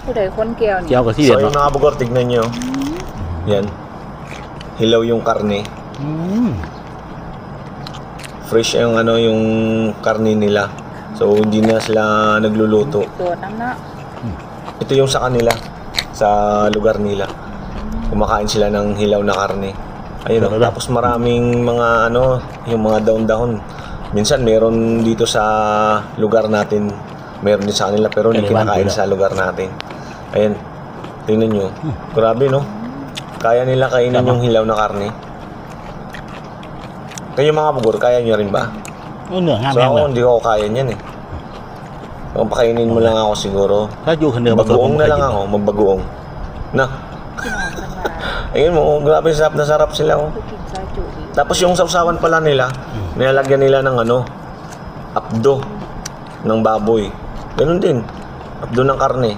ผู้ใดคนแก้วนี่ เจียวกับที่ So เด็ด yung เนาะ mga bugor, tignan nyo. Yan. Hilaw yung karne. อืม Fresh yung ano yung karne nila. So hindi na sila nagluluto. ตัวน้ำเนาะ Ito yung sa kanila, sa lugar nila. Kumakain sila ng hilaw na karne. Ayun, oh. Tapos maraming mga ano, yung mga dahon-dahon. Minsan meron dito sa lugar natin, meron din sa kanila pero hindi kinakain sa lugar natin. Ayan, tingnan nyo. Grabe, no? Kaya nila kainin yung hilaw na karne. Kayo mga bugor, kaya nyo rin ba? เนื้องาม So แห้ง ako, เลย hindi ko kaya niyan eh. Kung pakainin mo lang ako siguro. ถ้าอยู่คนเดียวมาสดผม Bagoong ไม่ na เคย lang กิน ako, magbagoong. Na, พี่น้องทั้งหลาย ayun mo, grabe sarap na sarap sila. Oh. ผู้กินซอยจุดี Tapos yung sausawan pala nila, nilalagyan nila ng ano, apdo ng baboy. Ganun din, apdo ng karne.